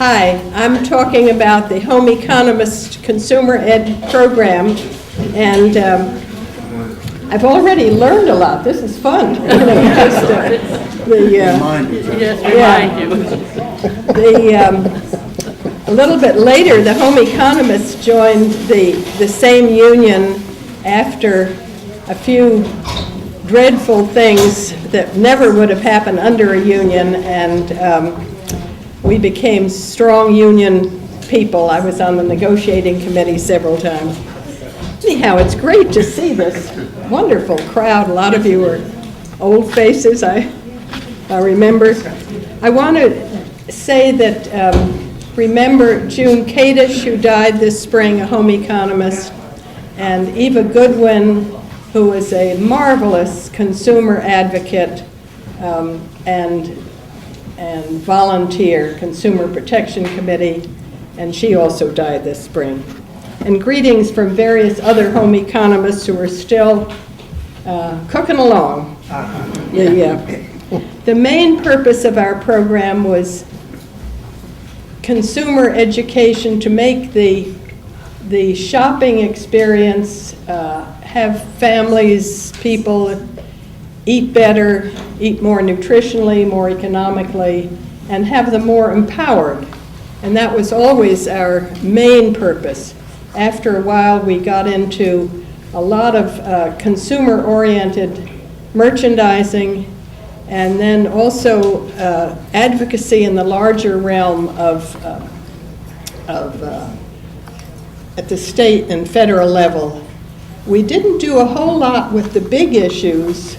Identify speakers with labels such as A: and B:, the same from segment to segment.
A: Hi, I'm talking about the Home Economist Consumer Ed program, and I've already learned a lot. This is fun. A little bit later, the Home Economists joined the same union after a few dreadful things that never would have happened under a union, and we became strong union people. I was on the negotiating committee several times. Anyhow, it's great to see this wonderful crowd. A lot of you are old faces, I remember. I want to say that remember June Kadish, who died this spring, a home economist, and Eva Goodwin, who was a marvelous consumer advocate and volunteer, Consumer Protection Committee, and she also died this spring. And greetings from various other home economists who are still cooking along. The main purpose of our program was consumer education to make the shopping experience, have families, people eat better, eat more nutritionally, more economically, and have them more empowered. And that was always our main purpose. After a while, we got into a lot of consumer-oriented merchandising, and then also advocacy in the larger realm of at the state and federal level. We didn't do a whole lot with the big issues,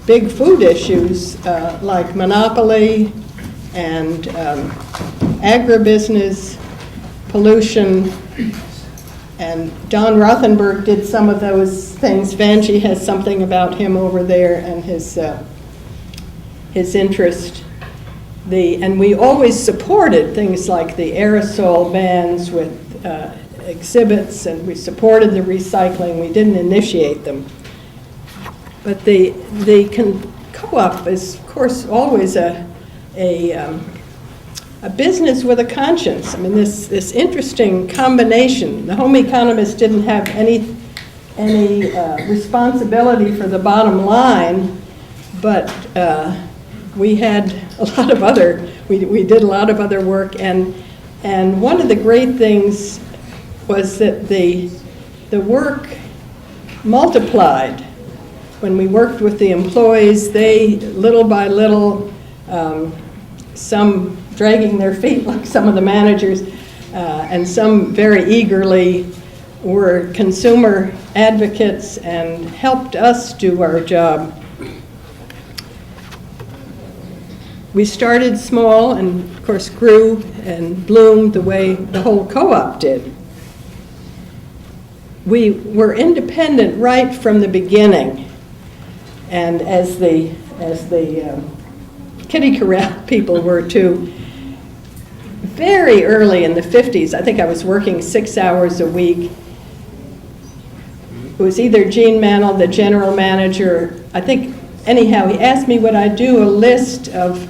A: big food issues like monopoly and agribusiness, pollution, and Don Rothenberg did some of those things. Vanjie has something about him over there and his interest. And we always supported things like the aerosol bans with exhibits, and we supported the recycling. We didn't initiate them. But the co-op is, of course, always a business with a conscience. I mean, this interesting combination. The home economists didn't have any responsibility for the bottom line, but we had a lot of other. We did a lot of other work, and one of the great things was that the work multiplied. When we worked with the employees, they, little by little, some dragging their feet like some of the managers, and some very eagerly were consumer advocates and helped us do our job. We started small and, of course, grew and bloomed the way the whole co-op did. We were independent right from the beginning. And as the kitty corral people were too, very early in the 50s, I think I was working 6 hours a week. It was either Gene Mantle, the general manager, I think, anyhow, he asked me would I do a list of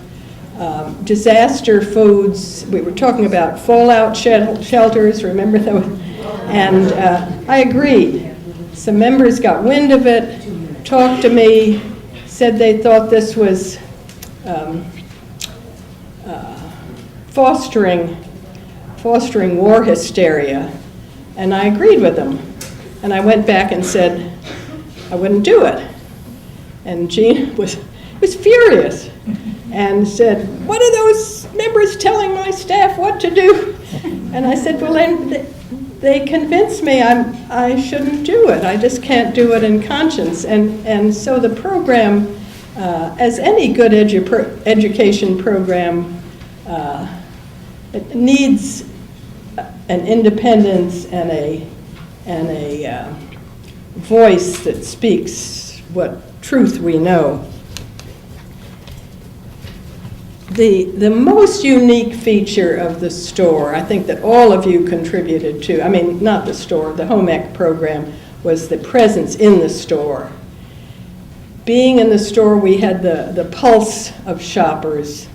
A: disaster foods. We were talking about fallout shelters, remember those? And I agreed. Some members got wind of it, talked to me, said they thought this was fostering war hysteria, and I agreed with them. And I went back and said I wouldn't do it. And Gene was furious and said, "What are those members telling my staff what to do?" And I said, "Well, they convinced me I shouldn't do it. I just can't do it in conscience." And so the program, as any good education program, it needs an independence and a voice that speaks what truth we know. The most unique feature of the store, I think that all of you contributed to, I mean, not the store, the home ec program, was the presence in the store. Being in the store, we had the pulse of shoppers.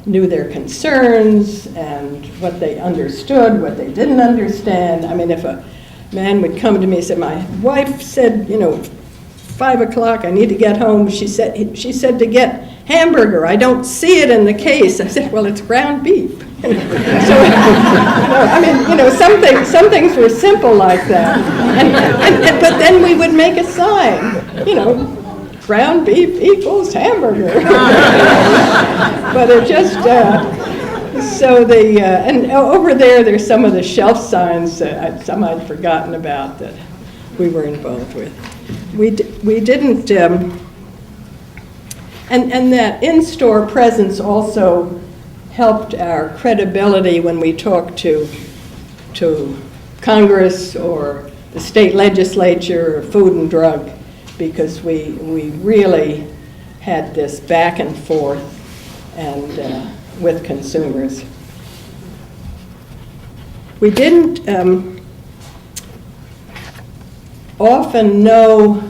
A: knew their concerns and what they understood, what they didn't understand. I mean, if a man would come to me and say, my wife said, 5 o'clock, I need to get home. She said to get hamburger. I don't see it in the case. I said, well, it's ground beef. Some things were simple like that. But then we would make a sign, ground beef equals hamburger. But it just, and over there's some of the shelf signs, some I'd forgotten about that we were involved with. We didn't, and that in-store presence also helped our credibility when we talked to Congress or the state legislature or Food and Drug, because we really had this back and forth and with consumers. We didn't often know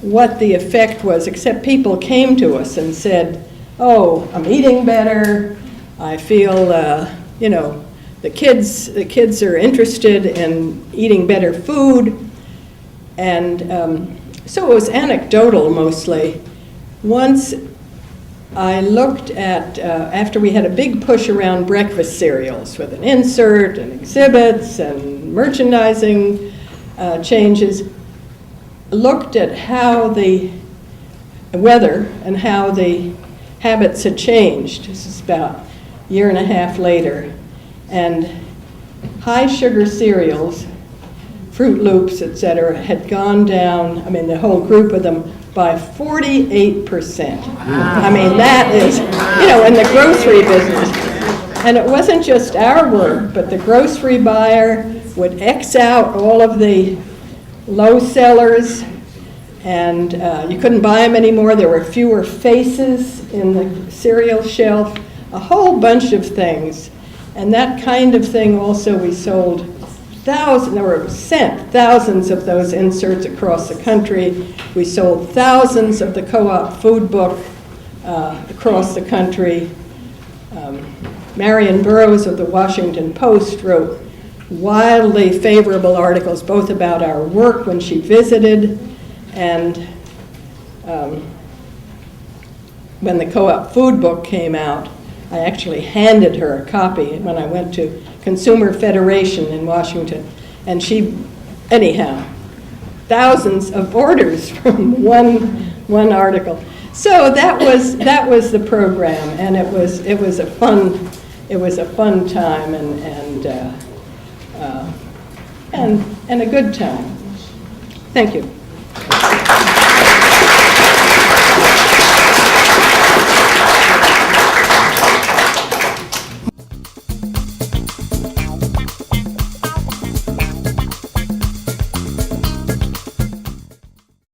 A: what the effect was, except people came to us and said, oh, I'm eating better, I feel, the kids are interested in eating better food. And so it was anecdotal mostly. Once I looked at, after we had a big push around breakfast cereals with an insert and exhibits and merchandising changes, looked at how the weather and how the habits had changed. This is about a year and a half later. And high sugar cereals, Fruit Loops, etc., had gone down, the whole group of them, by 48%. I mean, that is, in the grocery business. And it wasn't just our work, but the grocery buyer would X out all of the low sellers, and you couldn't buy them anymore. There were fewer faces in the cereal shelf, a whole bunch of things. And that kind of thing also, we sold sent thousands of those inserts across the country. We sold thousands of the co-op food book across the country. Marion Burroughs of the Washington Post wrote wildly favorable articles both about our work when she visited and when the co-op food book came out. I actually handed her a copy when I went to Consumer Federation in Washington, and anyhow, thousands of orders from one article. So that was the program, and it was a fun time and a good time. Thank you.